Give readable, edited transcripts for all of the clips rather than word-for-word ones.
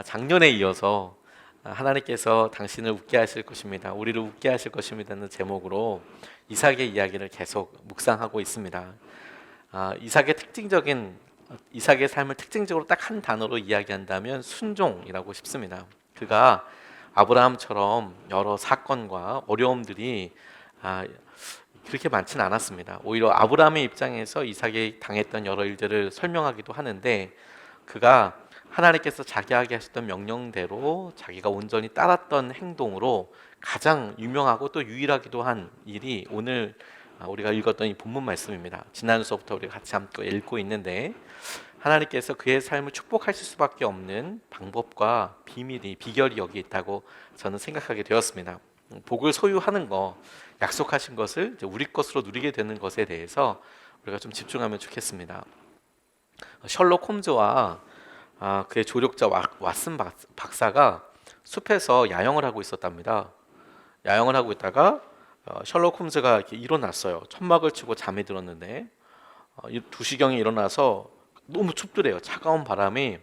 작년에 이어서 하나님께서 당신을 웃게 하실 것입니다. 우리를 웃게 하실 것입니다는 제목으로 이삭의 이야기를 계속 묵상하고 있습니다. 이삭의 삶을 특징적으로 딱 한 단어로 이야기한다면 순종이라고 싶습니다. 그가 아브라함처럼 여러 사건과 어려움들이 그렇게 많지는 않았습니다. 오히려 아브라함의 입장에서 이삭이 당했던 여러 일들을 설명하기도 하는데, 그가 하나님께서 자기에게 하셨던 명령대로 자기가 온전히 따랐던 행동으로 가장 유명하고 또 유일하기도 한 일이 오늘 우리가 읽었던 이 본문 말씀입니다. 지난 수업부터 우리가 같이 함께 읽고 있는데, 하나님께서 그의 삶을 축복하실 수밖에 없는 방법과 비결이 여기 있다고 저는 생각하게 되었습니다. 복을 소유하는 거, 약속하신 것을 이제 우리 것으로 누리게 되는 것에 대해서 우리가 좀 집중하면 좋겠습니다. 셜록 홈즈와 그의 조력자 왓슨 박사가 숲에서 야영을 하고 있었답니다. 야영을 하고 있다가 셜록 홈즈가 이렇게 일어났어요. 천막을 치고 잠이 들었는데 2시경에 일어나서 너무 춥더래요. 차가운 바람이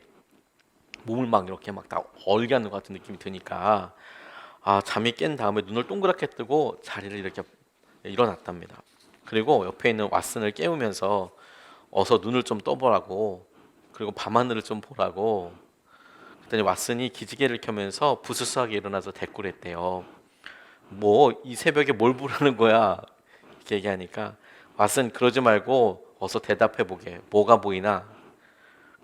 몸을 막 이렇게 막 다 얼게 하는 것 같은 느낌이 드니까 잠이 깬 다음에 눈을 동그랗게 뜨고 자리를 이렇게 일어났답니다. 그리고 옆에 있는 왓슨을 깨우면서 어서 눈을 좀 떠보라고, 그리고 밤하늘을 좀 보라고. 그랬더니 왓슨이 기지개를 켜면서 부스스하게 일어나서 대꾸를 했대요. 뭐 이 새벽에 뭘 보라는 거야, 이렇게 얘기하니까 왓슨, 그러지 말고 어서 대답해 보게. 뭐가 보이나?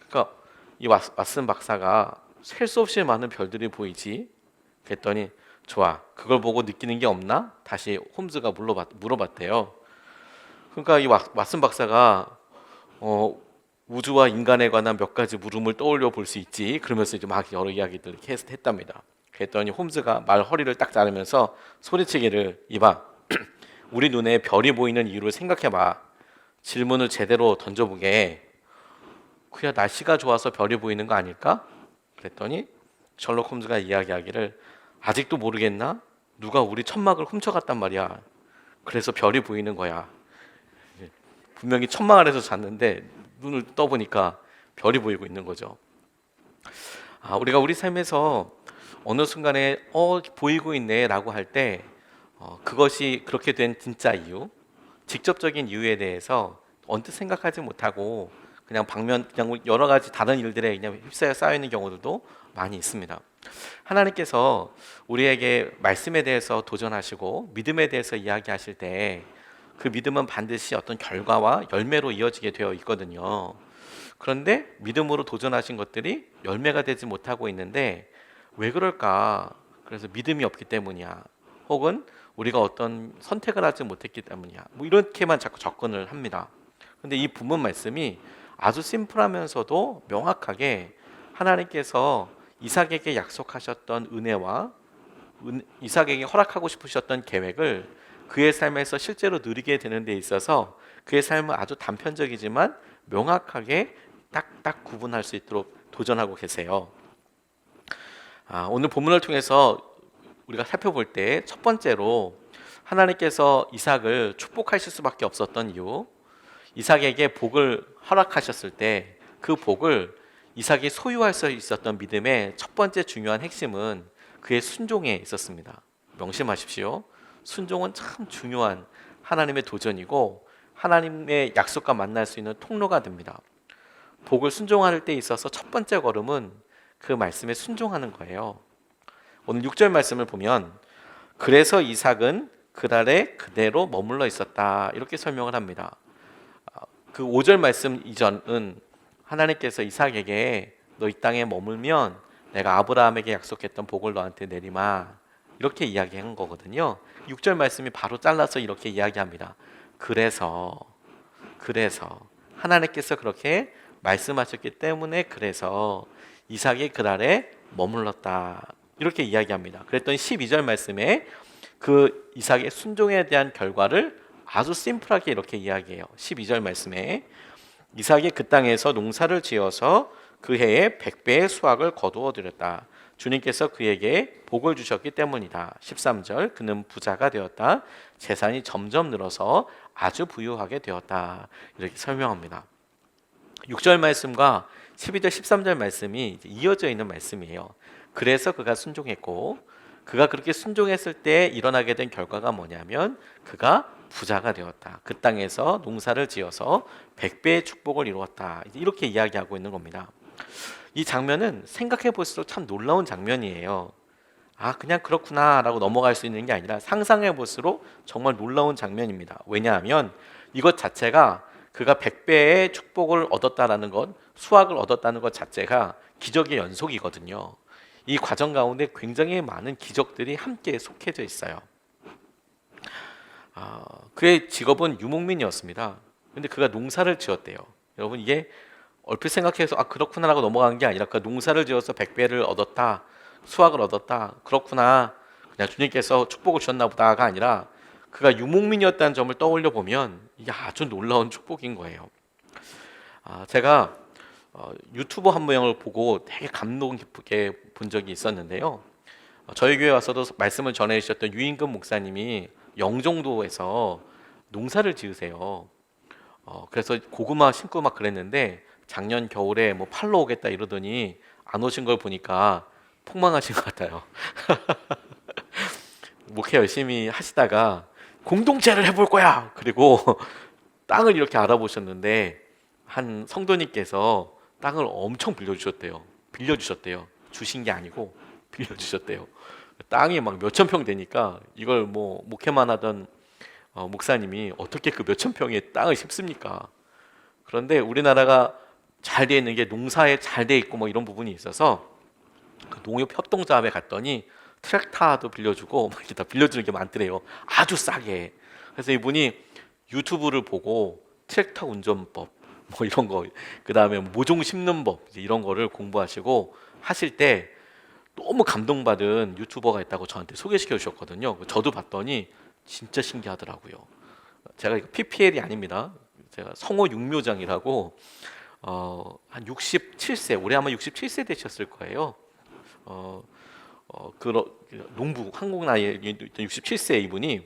그러니까 이 왓슨 박사가 셀 수 없이 많은 별들이 보이지. 그랬더니 좋아, 그걸 보고 느끼는 게 없나? 다시 홈즈가 물어봤대요. 그러니까 이 왓슨 박사가 우주와 인간에 관한 몇 가지 물음을 떠올려 볼 수 있지. 그러면서 이제 막 여러 이야기들을 했답니다. 그랬더니 홈즈가 말 허리를 딱 자르면서 소리치기를, 이봐, 우리 눈에 별이 보이는 이유를 생각해봐. 질문을 제대로 던져보게. 그야 날씨가 좋아서 별이 보이는 거 아닐까? 그랬더니 셜록 홈즈가 이야기하기를, 아직도 모르겠나? 누가 우리 천막을 훔쳐갔단 말이야. 그래서 별이 보이는 거야. 분명히 천막 아래서 잤는데 눈을 떠보니까 별이 보이고 있는 거죠. 우리가 우리 삶에서 어느 순간에 보이고 있네 라고 할 때 그것이 그렇게 된 진짜 이유, 직접적인 이유에 대해서 언뜻 생각하지 못하고 그냥 여러 가지 다른 일들에 그냥 휩싸여 쌓여 있는 경우들도 많이 있습니다. 하나님께서 우리에게 말씀에 대해서 도전하시고 믿음에 대해서 이야기하실 때 그 믿음은 반드시 어떤 결과와 열매로 이어지게 되어 있거든요. 그런데 믿음으로 도전하신 것들이 열매가 되지 못하고 있는데 왜 그럴까? 그래서 믿음이 없기 때문이야. 혹은 우리가 어떤 선택을 하지 못했기 때문이야. 뭐 이렇게만 자꾸 접근을 합니다. 근데 이 본문 말씀이 아주 심플하면서도 명확하게 하나님께서 이삭에게 약속하셨던 은혜와 이삭에게 허락하고 싶으셨던 계획을 그의 삶에서 실제로 누리게 되는 데 있어서 그의 삶은 아주 단편적이지만 명확하게 딱딱 구분할 수 있도록 도전하고 계세요. 오늘 본문을 통해서 우리가 살펴볼 때 첫 번째로 하나님께서 이삭을 축복하실 수밖에 없었던 이유, 이삭에게 복을 허락하셨을 때 그 복을 이삭이 소유할 수 있었던 믿음의 첫 번째 중요한 핵심은 그의 순종에 있었습니다. 명심하십시오. 순종은 참 중요한 하나님의 도전이고 하나님의 약속과 만날 수 있는 통로가 됩니다. 복을 순종할 때 있어서 첫 번째 걸음은 그 말씀에 순종하는 거예요. 오늘 6절 말씀을 보면 그래서 이삭은 그날에 그대로 머물러 있었다, 이렇게 설명을 합니다. 그 5절 말씀 이전은 하나님께서 이삭에게 너 이 땅에 머물면 내가 아브라함에게 약속했던 복을 너한테 내리마, 이렇게 이야기한 거거든요. 6절 말씀이 바로 잘라서 이렇게 이야기합니다. 그래서 하나님께서 그렇게 말씀하셨기 때문에 그래서 이삭이 그날에 머물렀다, 이렇게 이야기합니다. 그랬더니 12절 말씀에 그 이삭의 순종에 대한 결과를 아주 심플하게 이렇게 이야기해요. 12절 말씀에 이삭이 그 땅에서 농사를 지어서 그 해에 100배의 수확을 거두어 들였다. 주님께서 그에게 복을 주셨기 때문이다. 13절 그는 부자가 되었다. 재산이 점점 늘어서 아주 부유하게 되었다. 이렇게 설명합니다. 6절 말씀과 12절 13절 말씀이 이제 이어져 있는 말씀이에요. 그래서 그가 순종했고 그가 그렇게 순종했을 때 일어나게 된 결과가 뭐냐면 그가 부자가 되었다. 그 땅에서 농사를 지어서 100배의 축복을 이루었다. 이렇게 이야기하고 있는 겁니다. 이 장면은 생각해 볼수록 참 놀라운 장면이에요. 아, 그냥 그렇구나라고 넘어갈 수 있는 게 아니라 상상해 볼수록 정말 놀라운 장면입니다. 왜냐하면 이것 자체가 그가 100배의 축복을 얻었다라는 것, 수확을 얻었다는 것 자체가 기적의 연속이거든요. 이 과정 가운데 굉장히 많은 기적들이 함께 속해져 있어요. 그의 직업은 유목민이었습니다. 근데 그가 농사를 지었대요. 여러분 이게 얼핏 생각해서 아 그렇구나라고 넘어간 게 아니라 그가 농사를 지어서 100배를 얻었다. 수확을 얻었다. 그렇구나. 그냥 주님께서 축복을 주셨나 보다가 아니라 그가 유목민이었다는 점을 떠올려 보면 이게 아주 놀라운 축복인 거예요. 제가 유튜버 한 명을 보고 되게 감동 깊게 본 적이 있었는데요. 저희 교회 와서도 말씀을 전해 주셨던 유인금 목사님이 영종도에서 농사를 지으세요. 그래서 고구마 심고 막 그랬는데 작년 겨울에 뭐 팔러 오겠다 이러더니 안 오신 걸 보니까 폭망하신 것 같아요. 목회 열심히 하시다가 공동체를 해볼 거야. 그리고 땅을 이렇게 알아보셨는데 한 성도님께서 땅을 엄청 빌려주셨대요. 주신 게 아니고 빌려주셨대요. 땅이 막 몇천 평 되니까 이걸 뭐 목회만 하던 목사님이 어떻게 그 몇천 평의 땅을 심습니까? 그런데 우리나라가 잘 돼 있는 게 농사에 잘 돼 있고 뭐 이런 부분이 있어서 그 농협 협동조합에 갔더니 트랙터도 빌려주고 막 이렇게 다 빌려주는 게 많더래요. 아주 싸게. 그래서 이분이 유튜브를 보고 트랙터 운전법 뭐 이런 거, 그 다음에 모종 심는 법 이런 거를 공부하시고 하실 때 너무 감동받은 유튜버가 있다고 저한테 소개시켜 주셨거든요. 저도 봤더니 진짜 신기하더라고요. 제가 이거 PPL이 아닙니다. 제가 성호 육묘장이라고 한 67세, 올해 아마 67세 되셨을 거예요. 농부 한국 나이에 67세 이분이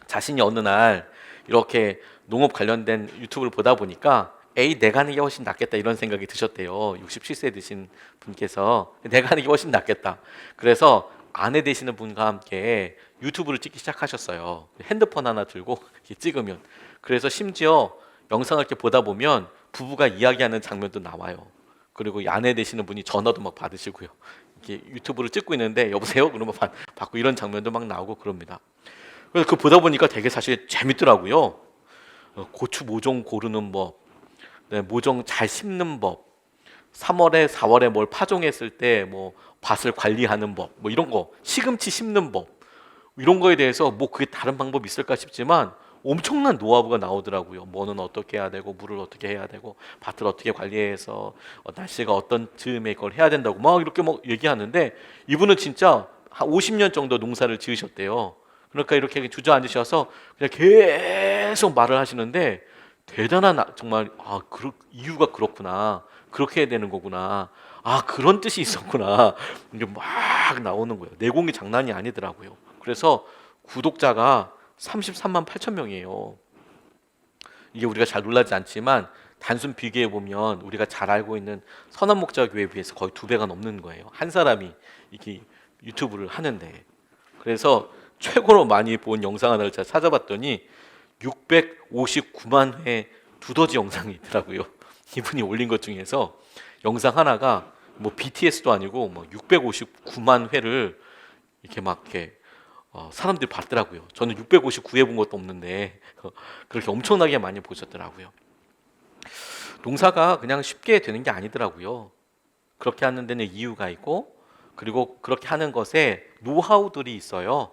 자신이 어느 날 이렇게 농업 관련된 유튜브를 보다 보니까 에이 내가 하는 게 훨씬 낫겠다 이런 생각이 드셨대요. 67세 되신 분께서 내가 하는 게 훨씬 낫겠다. 그래서 아내 되시는 분과 함께 유튜브를 찍기 시작하셨어요. 핸드폰 하나 들고 이렇게 찍으면. 그래서 심지어 영상을 이렇게 보다 보면 부부가 이야기하는 장면도 나와요. 그리고 이 아내 되시는 분이 전화도 막 받으시고요. 이렇게 유튜브를 찍고 있는데 여보세요? 그러면 받고 이런 장면도 막 나오고 그럽니다. 그래서 그 보다 보니까 되게 사실 재밌더라고요. 고추 모종 고르는 법, 네, 모종 잘 심는 법, 3월에 4월에 뭘 파종했을 때 뭐 밭을 관리하는 법, 뭐 이런 거, 시금치 심는 법 이런 거에 대해서 뭐 그게 다른 방법이 있을까 싶지만 엄청난 노하우가 나오더라고요. 뭐는 어떻게 해야 되고 물을 어떻게 해야 되고 밭을 어떻게 관리해서 날씨가 어떤 즈음에 그걸 해야 된다고 막 이렇게 막 얘기하는데 이분은 진짜 한 50년 정도 농사를 지으셨대요. 그러니까 이렇게 주저앉으셔서 그냥 계속 말을 하시는데 대단한 정말 이유가 그렇구나. 그렇게 해야 되는 거구나. 그런 뜻이 있었구나. 이게 막 나오는 거예요. 내공이 장난이 아니더라고요. 그래서 구독자가 33만 8천 명이에요. 이게 우리가 잘 놀라지 않지만 단순 비교해 보면 우리가 잘 알고 있는 선한목자교회에 비해서 거의 2배가 넘는 거예요. 한 사람이 이렇게 유튜브를 하는데. 그래서 최고로 많이 본 영상 하나를 제가 찾아봤더니 659만 회 두더지 영상이 있더라고요. 이분이 올린 것 중에서 영상 하나가 뭐 BTS도 아니고 뭐 659만 회를 이렇게 막 이렇게 사람들이 봤더라고요. 저는 659회 본 것도 없는데 그렇게 엄청나게 많이 보셨더라고요. 농사가 그냥 쉽게 되는 게 아니더라고요. 그렇게 하는 데는 이유가 있고 그리고 그렇게 하는 것에 노하우들이 있어요.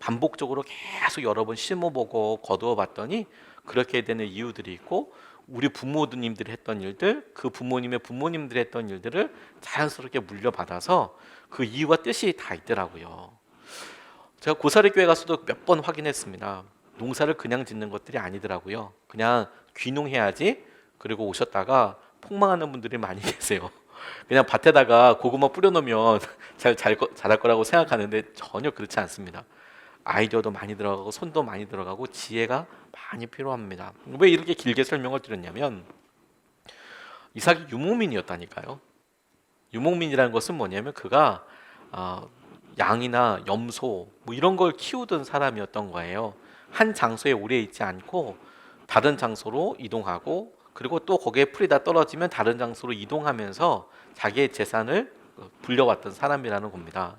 반복적으로 계속 여러 번 심어보고 거두어 봤더니 그렇게 되는 이유들이 있고 우리 부모님들이 했던 일들, 그 부모님의 부모님들이 했던 일들을 자연스럽게 물려받아서 그 이유와 뜻이 다 있더라고요. 제가 고사리 교회 가서도 몇 번 확인했습니다. 농사를 그냥 짓는 것들이 아니더라고요. 그냥 귀농해야지. 그리고 오셨다가 폭망하는 분들이 많이 계세요. 그냥 밭에다가 고구마 뿌려놓으면 자랄 거라고 생각하는데 전혀 그렇지 않습니다. 아이디어도 많이 들어가고 손도 많이 들어가고 지혜가 많이 필요합니다. 왜 이렇게 길게 설명을 드렸냐면 이삭이 유목민이었다니까요. 유목민이라는 것은 뭐냐면 그가 양이나 염소 뭐 이런 걸 키우던 사람이었던 거예요. 한 장소에 오래 있지 않고 다른 장소로 이동하고, 그리고 또 거기에 풀이 다 떨어지면 다른 장소로 이동하면서 자기의 재산을 불려왔던 사람이라는 겁니다.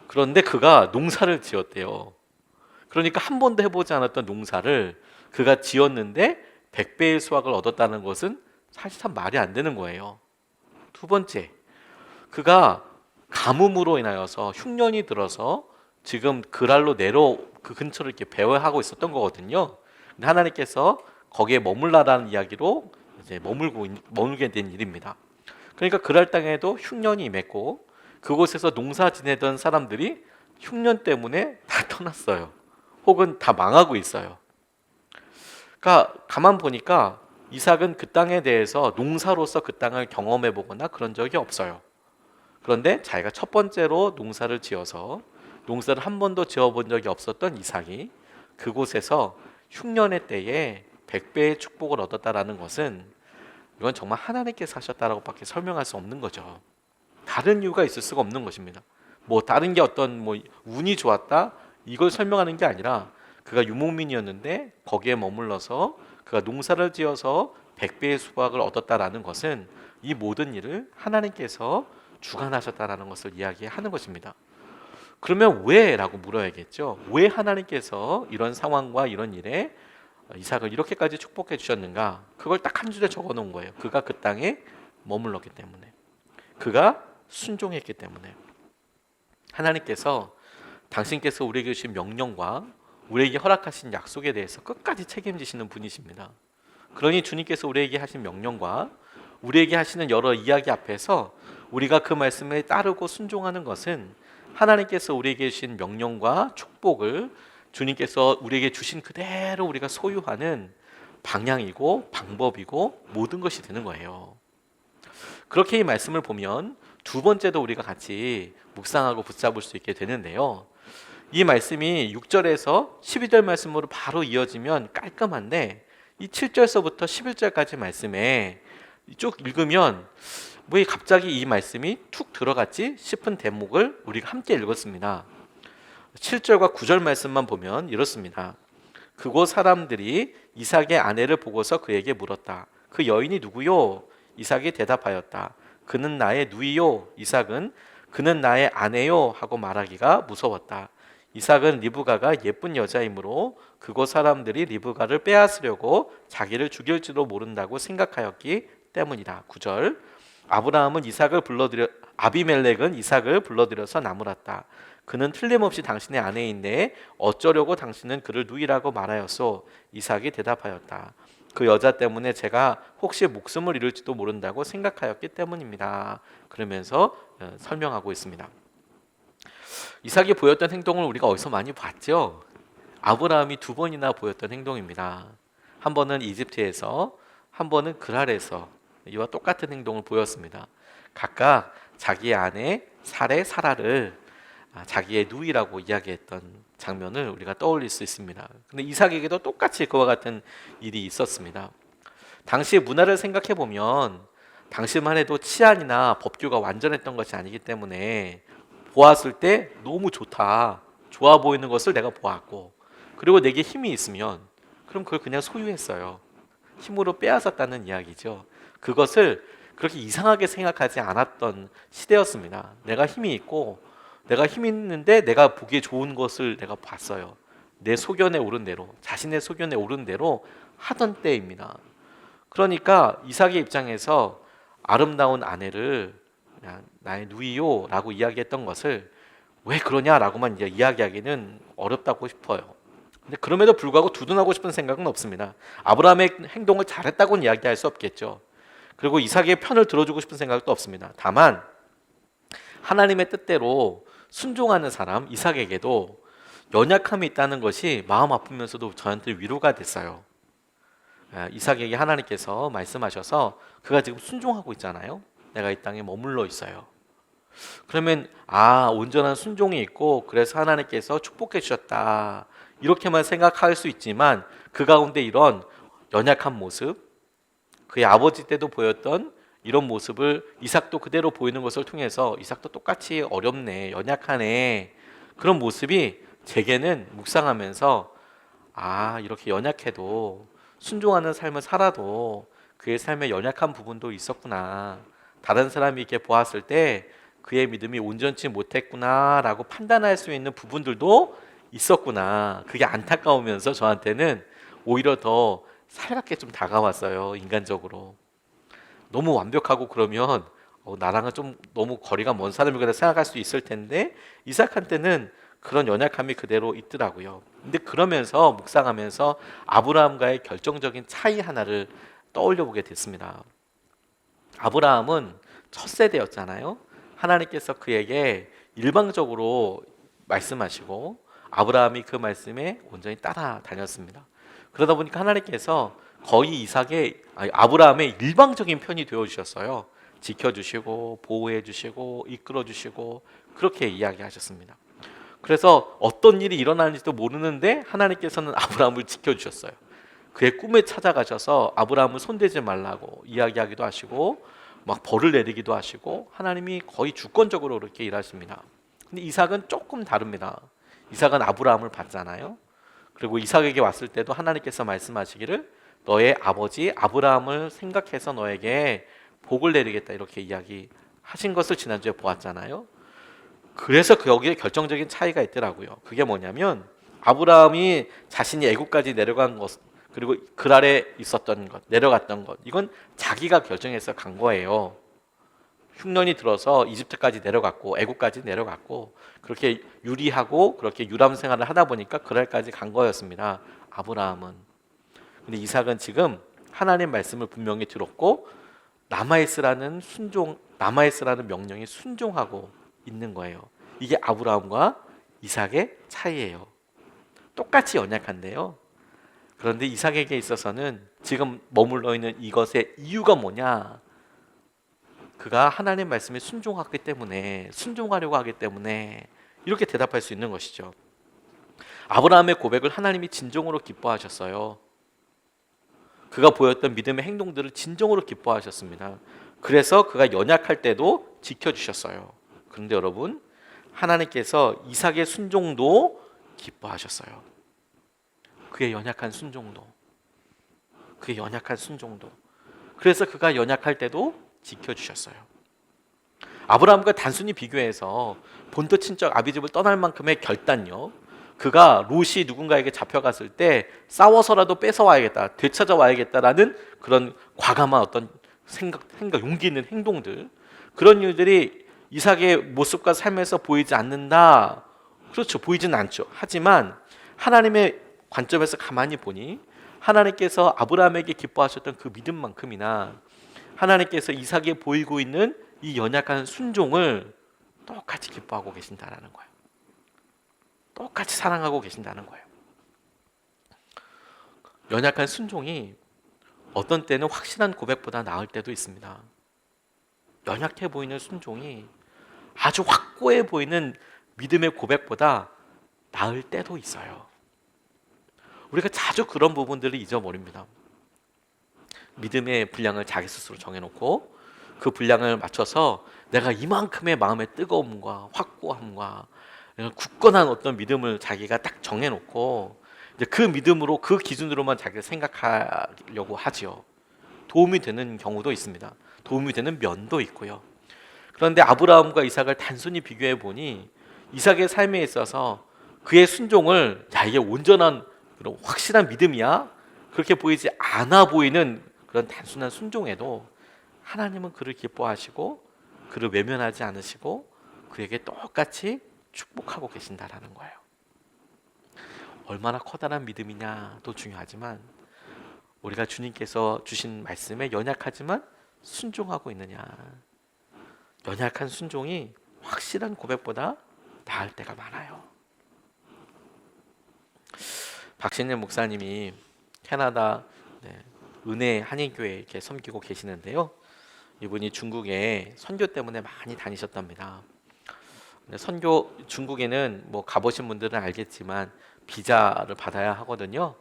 그런데 그가 농사를 지었대요. 그러니까 한 번도 해보지 않았던 농사를 그가 지었는데 100배의 수확을 얻었다는 것은 사실상 말이 안 되는 거예요. 두 번째, 그가 가뭄으로 인하여서 흉년이 들어서 지금 그랄로 내려 그 근처를 이렇게 배회하고 있었던 거거든요. 근데 하나님께서 거기에 머물라라는 이야기로 이제 머물게 된 일입니다. 그러니까 그랄 땅에도 흉년이 임했고 그곳에서 농사 지내던 사람들이 흉년 때문에 다 떠났어요. 혹은 다 망하고 있어요. 그러니까 가만 보니까 이삭은 그 땅에 대해서 농사로서 그 땅을 경험해 보거나 그런 적이 없어요. 그런데 자기가 첫 번째로 농사를 지어서 농사를 한 번도 지어본 적이 없었던 이삭이 그곳에서 흉년의 때에 100배의 축복을 얻었다라는 것은 이건 정말 하나님께서 하셨다라고밖에 설명할 수 없는 거죠. 다른 이유가 있을 수가 없는 것입니다. 뭐 다른 게 어떤 뭐 운이 좋았다 이걸 설명하는 게 아니라 그가 유목민이었는데 거기에 머물러서 그가 농사를 지어서 100배의 수확을 얻었다라는 것은 이 모든 일을 하나님께서 주관하셨다라는 것을 이야기하는 것입니다. 그러면 왜? 라고 물어야겠죠. 왜 하나님께서 이런 상황과 이런 일에 이삭을 이렇게까지 축복해 주셨는가? 그걸 딱 한 줄에 적어 놓은 거예요. 그가 그 땅에 머물렀기 때문에, 그가 순종했기 때문에. 하나님께서 당신께서 우리에게 주신 명령과 우리에게 허락하신 약속에 대해서 끝까지 책임지시는 분이십니다. 그러니 주님께서 우리에게 하신 명령과 우리에게 하시는 여러 이야기 앞에서 우리가 그 말씀에 따르고 순종하는 것은 하나님께서 우리에게 주신 명령과 축복을 주님께서 우리에게 주신 그대로 우리가 소유하는 방향이고 방법이고 모든 것이 되는 거예요. 그렇게 이 말씀을 보면 두 번째도 우리가 같이 묵상하고 붙잡을 수 있게 되는데요. 이 말씀이 6절에서 12절 말씀으로 바로 이어지면 깔끔한데 이 7절서부터 11절까지 말씀에 쭉 읽으면 왜 갑자기 이 말씀이 툭 들어갔지 싶은 대목을 우리가 함께 읽었습니다. 7절과 9절 말씀만 보면 이렇습니다. 그곳 사람들이 이삭의 아내를 보고서 그에게 물었다. 그 여인이 누구요? 이삭이 대답하였다. 그는 나의 누이요. 이삭은 그는 나의 아내요 하고 말하기가 무서웠다. 이삭은 리브가가 예쁜 여자이므로 그곳 사람들이 리브가를 빼앗으려고 자기를 죽일지도 모른다고 생각하였기 때문이다. 9절. 아비멜렉은 이삭을 불러들여서 나무랐다. 그는 틀림없이 당신의 아내인데 어쩌려고 당신은 그를 누이라고 말하였소. 이삭이 대답하였다. 그 여자 때문에 제가 혹시 목숨을 잃을지도 모른다고 생각하였기 때문입니다. 그러면서 설명하고 있습니다. 이삭이 보였던 행동을 우리가 어디서 많이 봤죠? 아브라함이 두 번이나 보였던 행동입니다. 한 번은 이집트에서, 한 번은 그랄에서 이와 똑같은 행동을 보였습니다. 각각 자기의 아내 사라를 자기의 누이라고 이야기했던 장면을 우리가 떠올릴 수 있습니다. 근데 이삭에게도 똑같이 그와 같은 일이 있었습니다. 당시의 문화를 생각해 보면 당시만 해도 치안이나 법규가 완전했던 것이 아니기 때문에 보았을 때 너무 좋다, 좋아 보이는 것을 내가 보았고, 그리고 내게 힘이 있으면 그럼 그걸 그냥 소유했어요. 힘으로 빼앗았다는 이야기죠. 그것을 그렇게 이상하게 생각하지 않았던 시대였습니다. 내가 힘이 있는데 내가 보기에 좋은 것을 내가 봤어요. 내 소견에 오른 대로, 자신의 소견에 오른 대로 하던 때입니다. 그러니까 이삭의 입장에서 아름다운 아내를 나의 누이요 라고 이야기했던 것을 왜 그러냐라고만 이야기하기는 어렵다고 싶어요. 근데 그럼에도 불구하고 두둔하고 싶은 생각은 없습니다. 아브라함의 행동을 잘했다고는 이야기할 수 없겠죠. 그리고 이삭의 편을 들어주고 싶은 생각도 없습니다. 다만 하나님의 뜻대로 순종하는 사람 이삭에게도 연약함이 있다는 것이 마음 아프면서도 저한테 위로가 됐어요. 이삭에게 하나님께서 말씀하셔서 그가 지금 순종하고 있잖아요. 내가 이 땅에 머물러 있어요. 그러면 온전한 순종이 있고 그래서 하나님께서 축복해 주셨다 이렇게만 생각할 수 있지만 그 가운데 이런 연약한 모습, 그의 아버지 때도 보였던 이런 모습을 이삭도 그대로 보이는 것을 통해서 이삭도 똑같이 어렵네, 연약하네, 그런 모습이 제게는 묵상하면서 이렇게 연약해도 순종하는 삶을 살아도 그의 삶에 연약한 부분도 있었구나, 다른 사람이 이렇게 보았을 때 그의 믿음이 온전치 못했구나라고 판단할 수 있는 부분들도 있었구나, 그게 안타까우면서 저한테는 오히려 더 살갑게 좀 다가왔어요. 인간적으로 너무 완벽하고 그러면 나랑은 좀 너무 거리가 먼 사람이구나 생각할 수 있을 텐데 이삭한테는 그런 연약함이 그대로 있더라고요. 근데 그러면서 묵상하면서 아브라함과의 결정적인 차이 하나를 떠올려 보게 됐습니다. 아브라함은 첫 세대였잖아요. 하나님께서 그에게 일방적으로 말씀하시고 아브라함이 그 말씀에 온전히 따라다녔습니다. 그러다 보니까 하나님께서 거의 아브라함의 일방적인 편이 되어 주셨어요. 지켜주시고 보호해주시고 이끌어주시고 그렇게 이야기하셨습니다. 그래서 어떤 일이 일어나는지도 모르는데 하나님께서는 아브라함을 지켜주셨어요. 그의 꿈에 찾아가셔서 아브라함을 손대지 말라고 이야기하기도 하시고 막 벌을 내리기도 하시고 하나님이 거의 주권적으로 그렇게 일하십니다. 근데 이삭은 조금 다릅니다. 이삭은 아브라함을 봤잖아요. 그리고 이삭에게 왔을 때도 하나님께서 말씀하시기를 너의 아버지 아브라함을 생각해서 너에게 복을 내리겠다 이렇게 이야기하신 것을 지난주에 보았잖아요. 그래서 여기에 결정적인 차이가 있더라고요. 그게 뭐냐면 아브라함이 자신이 애굽까지 내려간 것, 그리고 그 아래 있었던 것, 내려갔던 것, 이건 자기가 결정해서 간 거예요. 흉년이 들어서 이집트까지 내려갔고 애굽까지 내려갔고 그렇게 유리하고 그렇게 유람 생활을 하다 보니까 그날까지 간 거였습니다. 아브라함은. 근데 이삭은 지금 하나님 말씀을 분명히 들었고 남아있으라는 명령에 순종하고 있는 거예요. 이게 아브라함과 이삭의 차이예요. 똑같이 연약한데요. 그런데 이삭에게 있어서는 지금 머물러 있는 이것의 이유가 뭐냐? 그가 하나님 말씀에 순종하려고 하기 때문에 이렇게 대답할 수 있는 것이죠. 아브라함의 고백을 하나님이 진정으로 기뻐하셨어요. 그가 보였던 믿음의 행동들을 진정으로 기뻐하셨습니다. 그래서 그가 연약할 때도 지켜주셨어요. 그런데 여러분, 하나님께서 이삭의 순종도 기뻐하셨어요. 그의 연약한 순종도. 그래서 그가 연약할 때도 지켜주셨어요. 아브라함과 단순히 비교해서 본토 친척 아비집을 떠날 만큼의 결단력, 그가 롯이 누군가에게 잡혀갔을 때 싸워서라도 뺏어와야겠다, 되찾아와야겠다라는 그런 과감한 어떤 생각, 용기 있는 행동들, 그런 일들이 이삭의 모습과 삶에서 보이지 않는다. 그렇죠, 보이지는 않죠. 하지만 하나님의 관점에서 가만히 보니 하나님께서 아브라함에게 기뻐하셨던 그 믿음만큼이나 하나님께서 이삭에 보이고 있는 이 연약한 순종을 똑같이 기뻐하고 계신다라는 거예요. 똑같이 사랑하고 계신다는 거예요. 연약한 순종이 어떤 때는 확실한 고백보다 나을 때도 있습니다. 연약해 보이는 순종이 아주 확고해 보이는 믿음의 고백보다 나을 때도 있어요. 우리가 자주 그런 부분들을 잊어버립니다. 믿음의 분량을 자기 스스로 정해놓고 그 분량을 맞춰서 내가 이만큼의 마음의 뜨거움과 확고함과 굳건한 어떤 믿음을 자기가 딱 정해놓고 이제 그 믿음으로 그 기준으로만 자기가 생각하려고 하지요. 도움이 되는 경우도 있습니다. 도움이 되는 면도 있고요. 그런데 아브라함과 이삭을 단순히 비교해 보니 이삭의 삶에 있어서 그의 순종을 이게 온전한 그런 확실한 믿음이야? 그렇게 보이지 않아 보이는 그런 단순한 순종에도 하나님은 그를 기뻐하시고 그를 외면하지 않으시고 그에게 똑같이 축복하고 계신다라는 거예요. 얼마나 커다란 믿음이냐도 중요하지만 우리가 주님께서 주신 말씀에 연약하지만 순종하고 있느냐. 연약한 순종이 확실한 고백보다 나을 때가 많아요. 박신일 목사님이 캐나다 은혜 한인교회 이렇게 섬기고 계시는데요. 이분이 중국에 선교 때문에 많이 다니셨답니다. 중국에는 뭐 가보신 분들은 알겠지만 비자를 받아야 하거든요.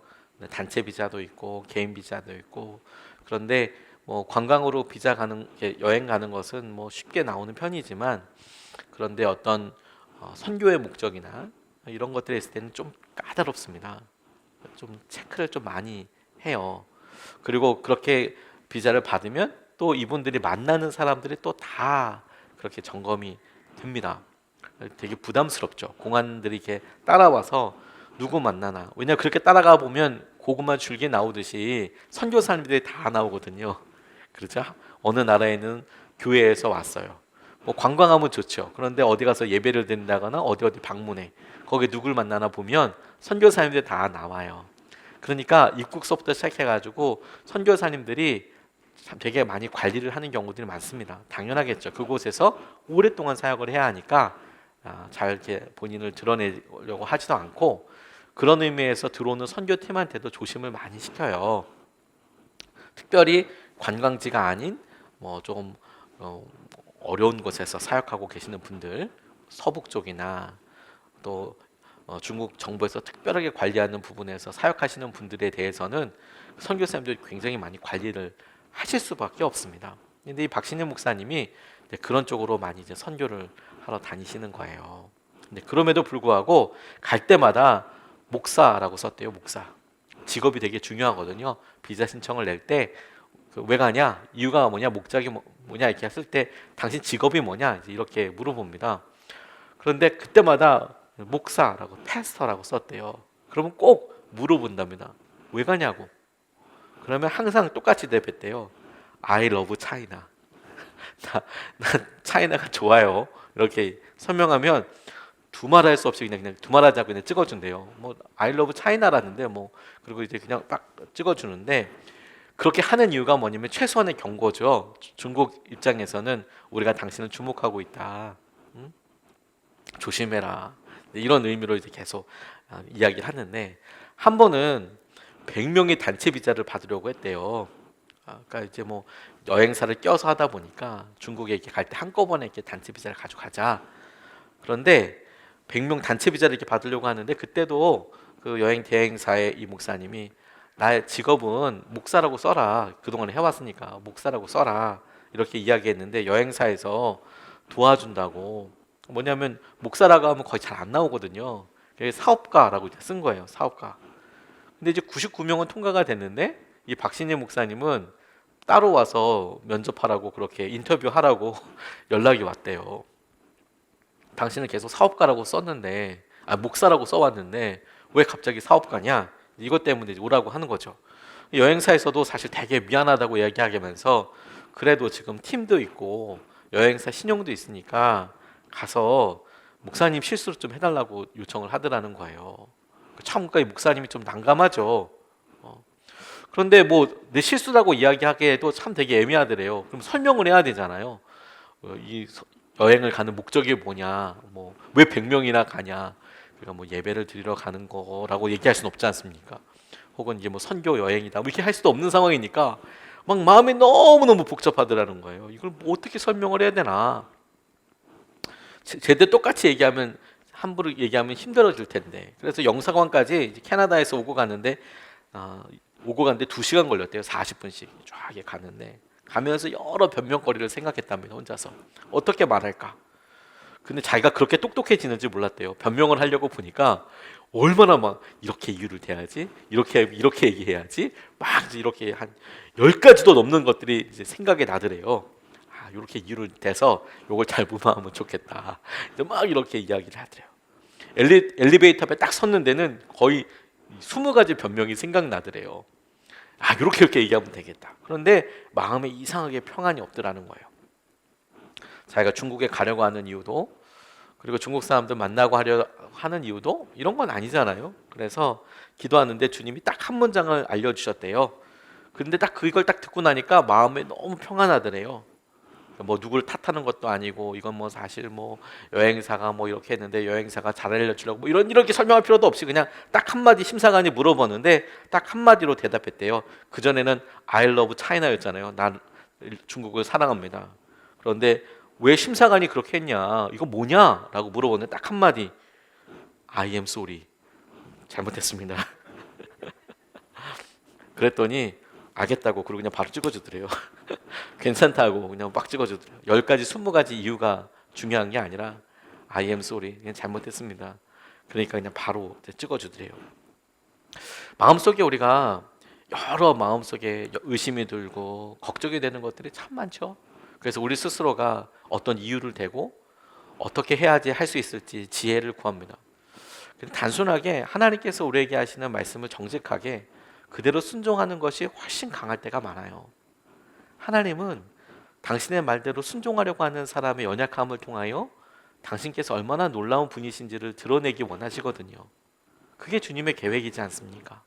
단체 비자도 있고 개인 비자도 있고. 그런데 뭐 관광으로 비자 가는 여행 가는 것은 뭐 쉽게 나오는 편이지만 그런데 어떤 선교의 목적이나 이런 것들에 있을 때는 좀 까다롭습니다. 좀 체크를 좀 많이 해요. 그리고 그렇게 비자를 받으면 또 이분들이 만나는 사람들이 또 다 그렇게 점검이 됩니다. 되게 부담스럽죠. 공안들이 이렇게 따라와서 누구 만나나. 왜냐 그렇게 따라가 보면 고구마 줄기 나오듯이 선교사님들이 다 나오거든요. 그렇죠? 어느 나라에는 교회에서 왔어요. 뭐 관광하면 좋죠. 그런데 어디 가서 예배를 드린다거나 어디 방문해. 거기 누굴 만나나 보면 선교사님들이 다 나와요. 그러니까 입국서부터 시작해가지고 선교사님들이 참 되게 많이 관리를 하는 경우들이 많습니다. 당연하겠죠. 그곳에서 오랫동안 사역을 해야 하니까 잘 이렇게 본인을 드러내려고 하지도 않고 그런 의미에서 들어오는 선교팀한테도 조심을 많이 시켜요. 특별히 관광지가 아닌 뭐 조금 어려운 곳에서 사역하고 계시는 분들, 서북 쪽이나 또 중국 정부에서 특별하게 관리하는 부분에서 사역하시는 분들에 대해서는 선교사님들이 굉장히 많이 관리를 하실 수밖에 없습니다. 근데 이 박신일 목사님이 그런 쪽으로 많이 이제 선교를 하러 다니시는 거예요. 근데 그럼에도 불구하고 갈 때마다 목사라고 썼대요. 목사. 직업이 되게 중요하거든요. 비자 신청을 낼 때 왜 가냐? 이유가 뭐냐? 목적이 뭐냐? 이렇게 했을 때 당신 직업이 뭐냐? 이렇게 물어봅니다. 그런데 그때마다 목사라고 패스터라고 썼대요. 그러면 꼭 물어본답니다. 왜 가냐고. 그러면 항상 똑같이 대답했대요. I love China. 난 차이나가 좋아요. 이렇게 설명하면 두말할 수 없이 그냥 두말하자고 그냥 찍어준대요. 뭐 I love China라는데 뭐 그리고 이제 그냥 딱 찍어주는데 그렇게 하는 이유가 뭐냐면 최소한의 경고죠. 중국 입장에서는 우리가 당신을 주목하고 있다. 응? 조심해라. 이런 의미로 이제 계속 이야기를 하는데 한 번은 100명이 단체 비자를 받으려고 했대요. 그러니까 이제 뭐 여행사를 껴서 하다 보니까 중국에 이렇게 갈 때 한꺼번에 이렇게 단체 비자를 가져가자. 그런데 100명 단체 비자를 이렇게 받으려고 하는데 그때도 그 여행 대행사의 이 목사님이 나의 직업은 목사라고 써라. 그동안 해왔으니까 목사라고 써라. 이렇게 이야기했는데 여행사에서 도와준다고. 뭐냐면 목사라고 하면 거의 잘 안 나오거든요. 사업가라고 이제 쓴 거예요. 사업가. 근데 이제 99명은 통과가 됐는데 이 박신일 목사님은 따로 와서 면접하라고 그렇게 인터뷰하라고 연락이 왔대요. 당신은 계속 사업가라고 썼는데 목사라고 써왔는데 왜 갑자기 사업가냐? 이것 때문에 오라고 하는 거죠. 여행사에서도 사실 되게 미안하다고 이야기하면서 그래도 지금 팀도 있고 여행사 신용도 있으니까 가서 목사님 실수를 좀 해달라고 요청을 하더라는 거예요. 참, 그러니까 목사님이 좀 난감하죠. 그런데 뭐 내 실수라고 이야기하기에도 참 되게 애매하더래요. 그럼 설명을 해야 되잖아요. 이 여행을 가는 목적이 뭐냐, 뭐 왜 100명이나 가냐, 그러니까 뭐 예배를 드리러 가는 거라고 얘기할 수는 없지 않습니까? 혹은 이제 뭐 선교 여행이다, 뭐 이렇게 할 수도 없는 상황이니까 막 마음이 너무너무 복잡하더라는 거예요. 이걸 뭐 어떻게 설명을 해야 되나? 제대로 똑같이 얘기하면 함부로 얘기하면 힘들어질 텐데. 그래서 영사관까지 이제 캐나다에서 오고 갔는데 2시간 걸렸대요. 40분씩 쫙 가는데 가면서 여러 변명거리를 생각했답니다. 혼자서 어떻게 말할까. 근데 자기가 그렇게 똑똑해지는지 몰랐대요. 변명을 하려고 보니까 얼마나 막 이렇게 이유를 대야지, 이렇게 얘기해야지, 막 이제 이렇게 한 10가지도 넘는 것들이 이제 생각이 나더래요. 이렇게 이유를 대서 요걸 잘 무마하면 좋겠다. 막 이렇게 이야기를 하더래요. 엘리베이터 앞에 딱 섰는 데는 거의 20가지 변명이 생각나더래요. 이렇게 얘기하면 되겠다. 그런데 마음에 이상하게 평안이 없더라는 거예요. 자기가 중국에 가려고 하는 이유도, 그리고 중국 사람들 만나고 하려 하는 이유도 이런 건 아니잖아요. 그래서 기도하는데 주님이 딱 한 문장을 알려주셨대요. 근데 딱 그걸 딱 듣고 나니까 마음에 너무 평안하더래요. 뭐 누굴 탓하는 것도 아니고 이건 뭐 사실 뭐 여행사가 뭐 이렇게 했는데 여행사가 잘 알려주려고 뭐 이렇게 설명할 필요도 없이 그냥 딱 한마디 심사관이 물어보는데 딱 한마디로 대답했대요. 그전에는 I love China였잖아요. 난 중국을 사랑합니다. 그런데 왜 심사관이 그렇게 했냐, 이거 뭐냐 라고 물어보는데 딱 한마디, I am sorry, 잘못했습니다. 그랬더니 알겠다고 그러고 그냥 바로 찍어주더래요. 괜찮다고 그냥 막 찍어주더래요. 10가지 20가지 이유가 중요한 게 아니라 I am sorry, 그냥 잘못했습니다. 그러니까 그냥 바로 찍어주더래요. 마음속에 우리가 여러 마음속에 의심이 들고 걱정이 되는 것들이 참 많죠. 그래서 우리 스스로가 어떤 이유를 대고 어떻게 해야지 할 수 있을지 지혜를 구합니다. 단순하게 하나님께서 우리에게 하시는 말씀을 정직하게 그대로 순종하는 것이 훨씬 강할 때가 많아요. 하나님은 당신의 말대로 순종하려고 하는 사람의 연약함을 통하여 당신께서 얼마나 놀라운 분이신지를 드러내기 원하시거든요. 그게 주님의 계획이지 않습니까?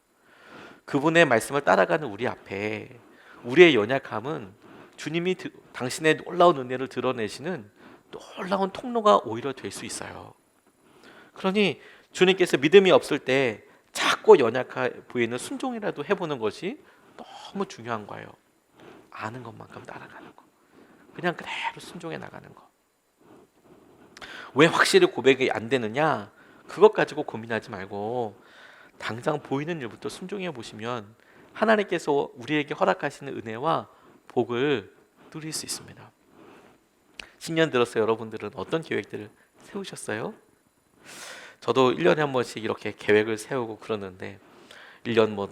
그분의 말씀을 따라가는 우리 앞에 우리의 연약함은 주님이 당신의 놀라운 은혜를 드러내시는 놀라운 통로가 오히려 될 수 있어요. 그러니 주님께서 믿음이 없을 때 작고 연약해 보이는 순종이라도 해보는 것이 너무 중요한 거예요. 아는 것만큼 따라가는 거, 그냥 그대로 순종해 나가는 거. 왜 확실히 고백이 안 되느냐? 그것 가지고 고민하지 말고 당장 보이는 일부터 순종해 보시면 하나님께서 우리에게 허락하시는 은혜와 복을 누릴 수 있습니다. 신년 들어서 여러분들은 어떤 계획들을 세우셨어요? 저도 1년에 한 번씩 이렇게 계획을 세우고 그러는데 1년 뭐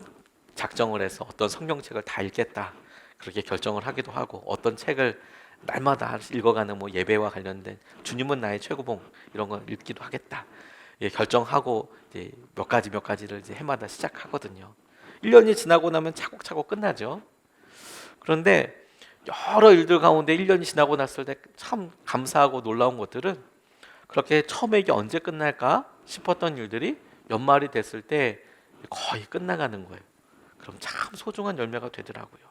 작정을 해서 어떤 성경책을 다 읽겠다 그렇게 결정을 하기도 하고, 어떤 책을 날마다 읽어가는 뭐 예배와 관련된 주님은 나의 최고봉 이런 거 읽기도 하겠다, 예, 결정하고 이제 몇 가지를 이제 해마다 시작하거든요. 1년이 지나고 나면 차곡차곡 끝나죠. 그런데 여러 일들 가운데 1년이 지나고 났을 때 참 감사하고 놀라운 것들은 그렇게 처음에 이게 언제 끝날까 싶었던 일들이 연말이 됐을 때 거의 끝나가는 거예요. 그럼 참 소중한 열매가 되더라고요.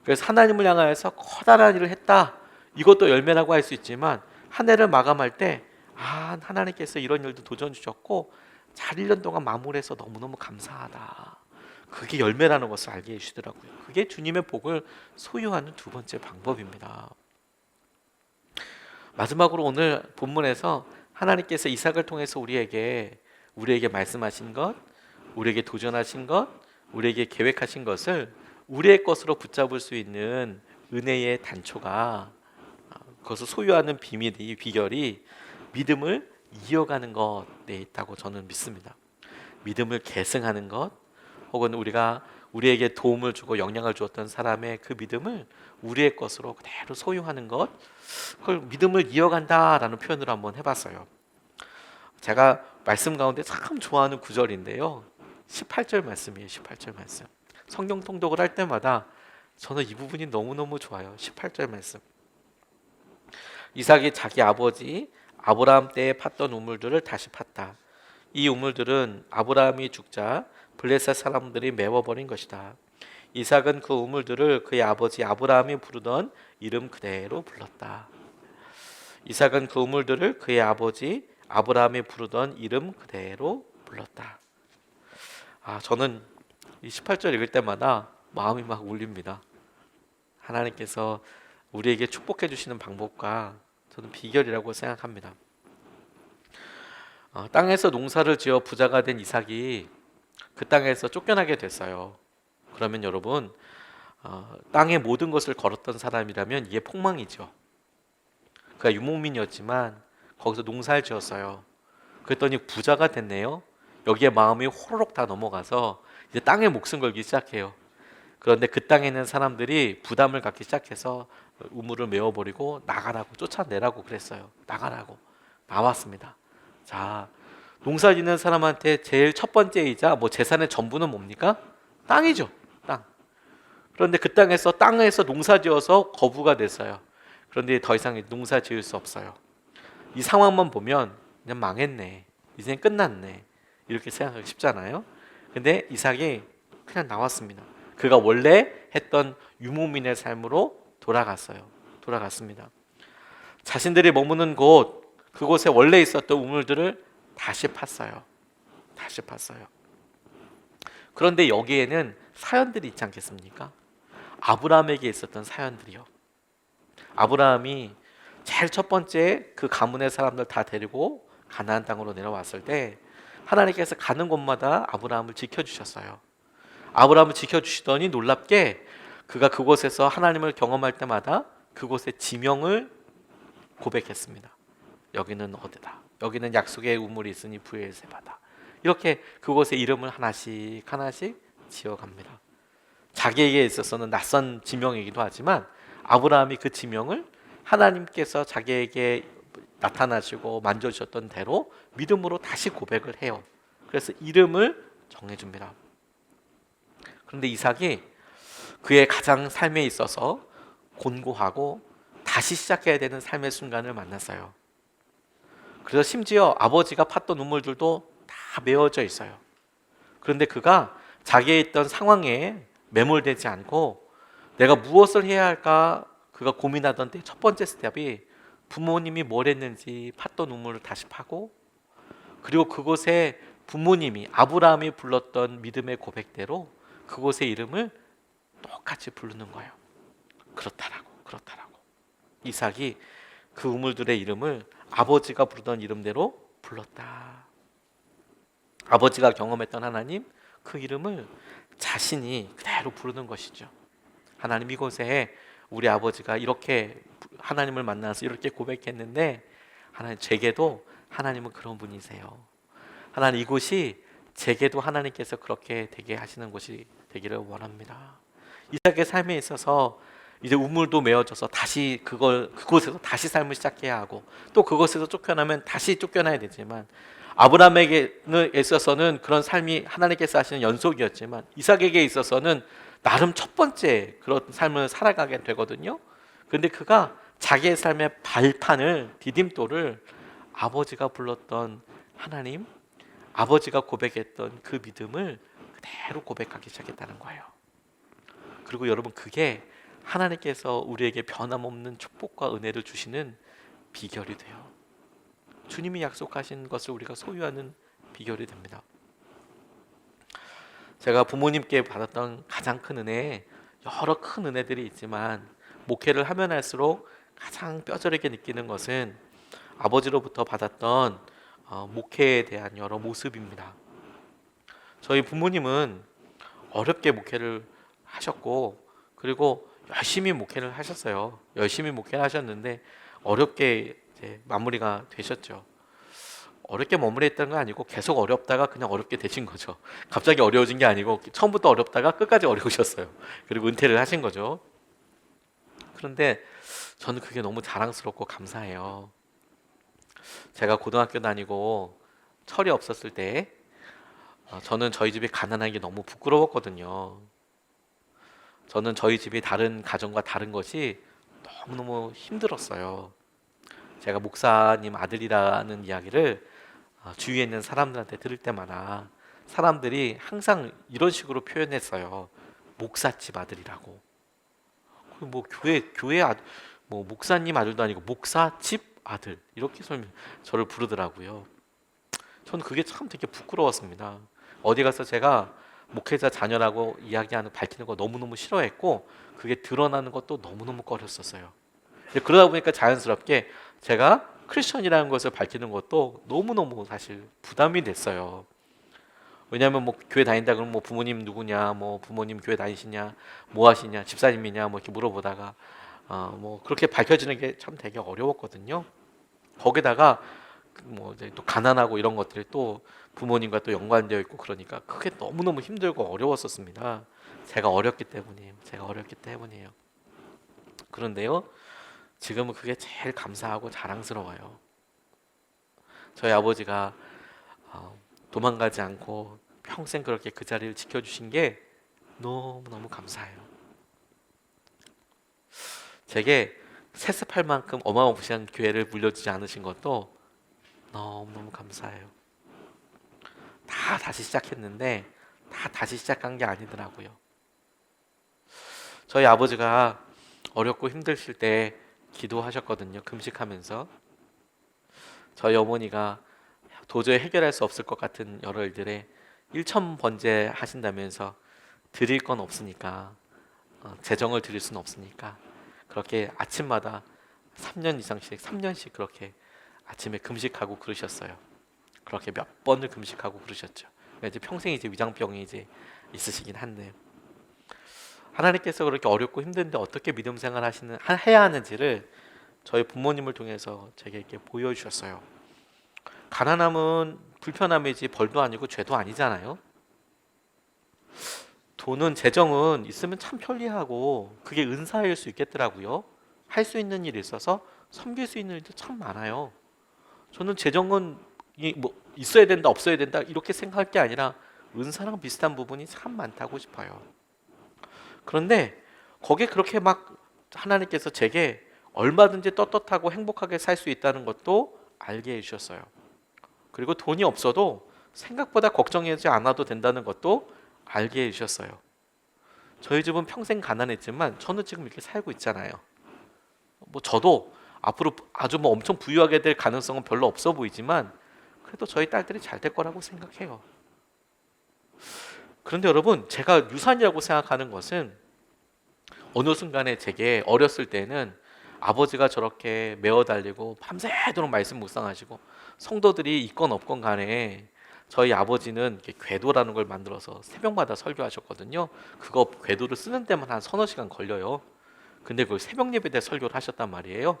그래서 하나님을 향하여서 커다란 일을 했다, 이것도 열매라고 할 수 있지만 한 해를 마감할 때 하나님께서 이런 일도 도전 주셨고 잘 1년 동안 마무리해서 너무너무 감사하다, 그게 열매라는 것을 알게 해주시더라고요. 그게 주님의 복을 소유하는 두 번째 방법입니다. 마지막으로 오늘 본문에서 하나님께서 이삭을 통해서 우리에게 말씀하신 것, 우리에게 도전하신 것, 우리에게 계획하신 것을 우리의 것으로 붙잡을 수 있는 은혜의 단초가, 그것을 소유하는 비밀이, 비결이 믿음을 이어가는 것에 있다고 저는 믿습니다. 믿음을 계승하는 것, 혹은 우리에게 도움을 주고 영향을 주었던 사람의 그 믿음을 우리의 것으로 그대로 소유하는 것, 그걸 믿음을 이어간다라는 표현으로 한번 해봤어요. 제가 말씀 가운데 참 좋아하는 구절인데요, 18절 말씀이에요. 18절 말씀. 성경 통독을 할 때마다 저는 이 부분이 너무너무 좋아요. 18절 말씀. 이삭이 자기 아버지 아브라함 때에 팠던 우물들을 다시 팠다. 이 우물들은 아브라함이 죽자 블레셋 사람들이 메워버린 것이다. 이삭은 그 우물들을 그의 아버지 아브라함이 부르던 이름 그대로 불렀다. 이삭은 그 우물들을 그의 아버지 아브라함이 부르던 이름 그대로 불렀다. 저는 이 18절 읽을 때마다 마음이 막 울립니다. 하나님께서 우리에게 축복해 주시는 방법과 저는 비결이라고 생각합니다. 땅에서 농사를 지어 부자가 된 이삭이 그 땅에서 쫓겨나게 됐어요. 그러면 여러분, 땅의 모든 것을 걸었던 사람이라면 이게 폭망이죠. 그가 유목민이었지만 거기서 농사를 지었어요. 그랬더니 부자가 됐네요. 여기에 마음이 호로록 다 넘어가서 이제 땅에 목숨 걸기 시작해요. 그런데 그 땅에 있는 사람들이 부담을 갖기 시작해서 우물을 메워버리고 나가라고, 쫓아내라고 그랬어요. 나가라고. 나왔습니다. 자, 농사 짓는 사람한테 제일 첫 번째이자 재산의 전부는 뭡니까? 땅이죠. 땅. 그런데 그 땅에서 농사 지어서 거부가 됐어요. 그런데 더 이상 농사 지을 수 없어요. 이 상황만 보면 그냥 망했네, 이제 끝났네, 이렇게 생각하기 쉽잖아요. 근데 이삭이 그냥 나왔습니다. 그가 원래 했던 유목민의 삶으로 돌아갔습니다. 자신들이 머무는 그곳에 원래 있었던 우물들을 다시 팠어요. 그런데 여기에는 사연들이 있지 않겠습니까? 아브라함에게 있었던 사연들이요. 아브라함이 제일 첫 번째 그 가문의 사람들 다 데리고 가나안 땅으로 내려왔을 때 하나님께서 가는 곳마다 아브라함을 지켜주셨어요. 아브라함을 지켜주시더니 놀랍게 그가 그곳에서 하나님을 경험할 때마다 그곳의 지명을 고백했습니다. 여기는 어디다. 여기는 약속의 우물이 있으니 브엘세바다. 이렇게 그곳의 이름을 하나씩 하나씩 지어갑니다. 자기에게 있어서는 낯선 지명이기도 하지만 아브라함이 그 지명을 하나님께서 자기에게 나타나시고 만져주셨던 대로 믿음으로 다시 고백을 해요. 그래서 이름을 정해줍니다. 그런데 이삭이 그의 가장 삶에 있어서 곤고하고 다시 시작해야 되는 삶의 순간을 만났어요. 그래서 심지어 아버지가 팠던 눈물들도 다 메워져 있어요. 그런데 그가 자기의 있던 상황에 매몰되지 않고 내가 무엇을 해야 할까 그가 고민하던 때 첫 번째 스텝이 부모님이 뭘 했는지 팠던 눈물을 다시 파고, 그리고 그곳에 부모님이 아브라함이 불렀던 믿음의 고백대로 그곳의 이름을 똑같이 부르는 거예요. 그렇다라고. 이삭이 그 우물들의 이름을 아버지가 부르던 이름대로 불렀다. 아버지가 경험했던 하나님, 그 이름을 자신이 그대로 부르는 것이죠. 하나님, 이곳에 우리 아버지가 이렇게 하나님을 만나서 이렇게 고백했는데 하나님, 제게도 하나님은 그런 분이세요. 하나님, 이곳이 제게도 하나님께서 그렇게 되게 하시는 곳이 되기를 원합니다. 이삭의 삶에 있어서 이제 우물도 메워져서 다시 그곳에서 다시 삶을 시작해야 하고, 또 그곳에서 쫓겨나면 다시 쫓겨나야 되지만, 아브라함에게 있어서는 그런 삶이 하나님께서 하시는 연속이었지만 이삭에게 있어서는 나름 첫 번째 그런 삶을 살아가게 되거든요. 그런데 그가 자기의 삶의 발판을, 디딤돌을 아버지가 불렀던 하나님, 아버지가 고백했던 그 믿음을 그대로 고백하기 시작했다는 거예요. 그리고 여러분, 그게 하나님께서 우리에게 변함없는 축복과 은혜를 주시는 비결이 돼요. 주님이 약속하신 것을 우리가 소유하는 비결이 됩니다. 제가 부모님께 받았던 가장 큰 은혜, 여러 큰 은혜들이 있지만 목회를 하면 할수록 가장 뼈저리게 느끼는 것은 아버지로부터 받았던 목회에 대한 여러 모습입니다. 저희 부모님은 어렵게 목회를 하셨고, 그리고 열심히 목회를 하셨어요. 열심히 목회를 하셨는데 어렵게 이제 마무리가 되셨죠. 어렵게 마무리했다는 건 아니고 계속 어렵다가 그냥 어렵게 되신 거죠. 갑자기 어려워진 게 아니고 처음부터 어렵다가 끝까지 어려우셨어요. 그리고 은퇴를 하신 거죠. 그런데 저는 그게 너무 자랑스럽고 감사해요. 제가 고등학교 다니고 철이 없었을 때 저는 저희 집이 가난한 게 너무 부끄러웠거든요. 저는 저희 집이 다른 가정과 다른 것이 너무너무 힘들었어요. 제가 목사님 아들이라는 이야기를 주위에 있는 사람들한테 들을 때마다 사람들이 항상 이런 식으로 표현했어요. 목사집 아들이라고. 뭐 교회 아들, 뭐 목사님 아들도 아니고 목사집 아들, 이렇게 저를 부르더라고요. 저는 그게 참 되게 부끄러웠습니다. 어디 가서 제가 목회자 자녀라고 이야기하는, 밝히는 거 너무너무 싫어했고, 그게 드러나는 것도 너무너무 꺼렸었어요. 그러다 보니까 자연스럽게 제가 크리스천이라는 것을 밝히는 것도 너무너무 사실 부담이 됐어요. 왜냐하면 뭐 교회 다닌다 그러면 뭐 부모님 누구냐, 뭐 부모님 교회 다니시냐, 뭐 하시냐, 집사님이냐, 뭐 이렇게 물어보다가 뭐 그렇게 밝혀지는 게 참 되게 어려웠거든요. 거기다가 뭐 이제 또 가난하고 이런 것들이 또 부모님과 또 연관되어 있고, 그러니까 그게 너무너무 힘들고 어려웠었습니다. 제가 어렸기 때문이에요. 그런데요, 지금은 그게 제일 감사하고 자랑스러워요. 저희 아버지가 도망가지 않고 평생 그렇게 그 자리를 지켜주신 게 너무너무 감사해요. 제게 세습할 만큼 어마어마한 교회를 물려주지 않으신 것도 너무너무 감사해요. 다 다시 시작했는데 다 다시 시작한 게 아니더라고요. 저희 아버지가 어렵고 힘드실 때 기도하셨거든요. 금식하면서. 저희 어머니가 도저히 해결할 수 없을 것 같은 여러 일들에 일천번제 하신다면서 드릴 건 없으니까, 재정을 드릴 수는 없으니까 그렇게 아침마다 3년씩 그렇게 아침에 금식하고 그러셨어요. 그렇게 몇 번을 금식하고 그러셨죠. 그러니까 이제 평생 이제 위장병이 이제 있으시긴 한데, 하나님께서 그렇게 어렵고 힘든데 어떻게 믿음 생활 해야 하는지를 저희 부모님을 통해서 제게 이렇게 보여주셨어요. 가난함은 불편함이지 벌도 아니고 죄도 아니잖아요. 돈은, 재정은 있으면 참 편리하고 그게 은사일 수 있겠더라고요. 할 수 있는 일이 있어서 섬길 수 있는 일도 참 많아요. 저는 재정은 뭐 있어야 된다 없어야 된다 이렇게 생각할 게 아니라 은사랑 비슷한 부분이 참 많다고 싶어요. 그런데 거기에 그렇게 막 하나님께서 제게 얼마든지 떳떳하고 행복하게 살 수 있다는 것도 알게 해주셨어요. 그리고 돈이 없어도 생각보다 걱정하지 않아도 된다는 것도 알게 해주셨어요. 저희 집은 평생 가난했지만 저는 지금 이렇게 살고 있잖아요. 뭐 저도 앞으로 아주 뭐 엄청 부유하게 될 가능성은 별로 없어 보이지만 그래도 저희 딸들이 잘 될 거라고 생각해요. 그런데 여러분, 제가 유산이라고 생각하는 것은 어느 순간에 제게 어렸을 때는 아버지가 저렇게 매어 달리고 밤새도록 말씀 묵상하시고 성도들이 있건 없건 간에 저희 아버지는 이렇게 궤도라는 걸 만들어서 새벽마다 설교하셨거든요. 그거 궤도를 쓰는 데만 한 서너 시간 걸려요. 근데 그걸 새벽 예배 때 설교를 하셨단 말이에요.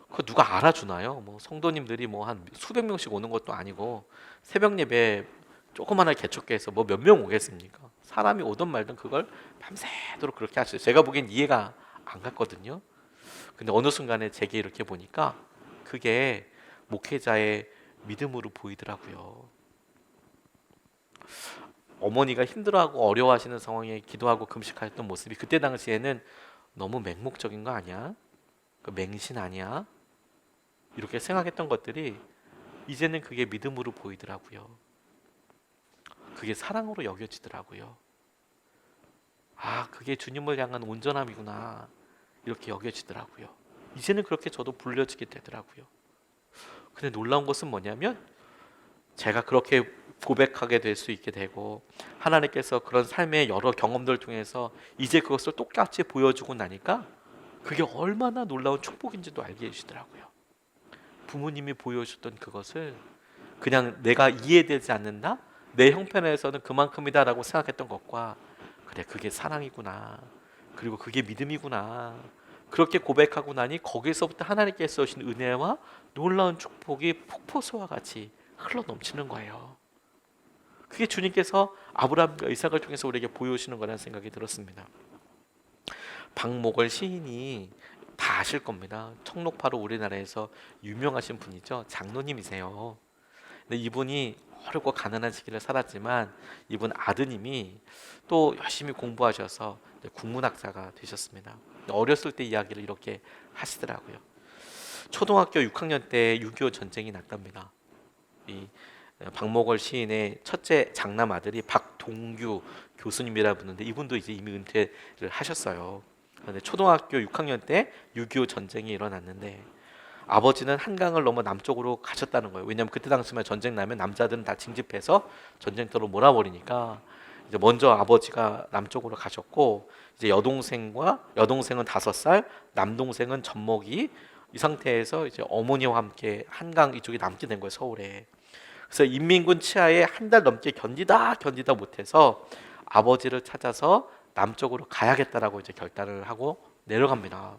그거 누가 알아주나요? 뭐 성도님들이 뭐 한 수백 명씩 오는 것도 아니고 새벽 예배 조그마한 개척교회에서 뭐 몇 명 오겠습니까? 사람이 오든 말든 그걸 밤새도록 그렇게 하셨어요. 제가 보기엔 이해가 안 갔거든요. 근데 어느 순간에 제게 이렇게 보니까 그게 목회자의 믿음으로 보이더라고요. 어머니가 힘들어하고 어려워하시는 상황에 기도하고 금식하였던 모습이 그때 당시에는 너무 맹목적인 거 아니야? 그 맹신 아니야? 이렇게 생각했던 것들이 이제는 그게 믿음으로 보이더라고요. 그게 사랑으로 여겨지더라고요. 아, 그게 주님을 향한 온전함이구나. 이렇게 여겨지더라고요. 이제는 그렇게 저도 불려지게 되더라고요. 근데 놀라운 것은 뭐냐면 제가 그렇게 고백하게 될 수 있게 되고 하나님께서 그런 삶의 여러 경험들을 통해서 이제 그것을 똑같이 보여주고 나니까 그게 얼마나 놀라운 축복인지도 알게 해주시더라고요. 부모님이 보여주셨던 그것을 그냥 내가 이해되지 않는다? 내 형편에서는 그만큼이다라고 생각했던 것과 그래, 그게 사랑이구나. 그리고 그게 믿음이구나. 그렇게 고백하고 나니 거기서부터 하나님께서 주신 은혜와 놀라운 축복이 폭포수와 같이 흘러 넘치는 거예요. 그게 주님께서 아브라함과 이삭을 통해서 우리에게 보여주시는 거라는 생각이 들었습니다. 박목월 시인이 다 아실 겁니다. 청록파로 우리나라에서 유명하신 분이죠. 장로님이세요. 근데 이분이 어렵고 가난한 시기를 살았지만 이분 아드님이 또 열심히 공부하셔서 국문학자가 되셨습니다. 어렸을 때 이야기를 이렇게 하시더라고요. 초등학교 6학년 때 6.25 전쟁이 났답니다. 이 박목월 시인의 첫째 장남 아들이 박동규 교수님이라 부르는데 이분도 이제 이미 은퇴를 하셨어요. 그런데 초등학교 6학년 때 6.25 전쟁이 일어났는데 아버지는 한강을 넘어 남쪽으로 가셨다는 거예요. 왜냐하면 그때 당시만 전쟁 나면 남자들은 다 징집해서 전쟁터로 몰아버리니까 이제 먼저 아버지가 남쪽으로 가셨고 이제 여동생은 5살, 남동생은 젖먹이 이 상태에서 이제 어머니와 함께 한강 이쪽에 남게 된 거예요, 서울에. 그래서 인민군 치하에 한 달 넘게 견디다 못해서 아버지를 찾아서 남쪽으로 가야겠다라고 이제 결단을 하고 내려갑니다.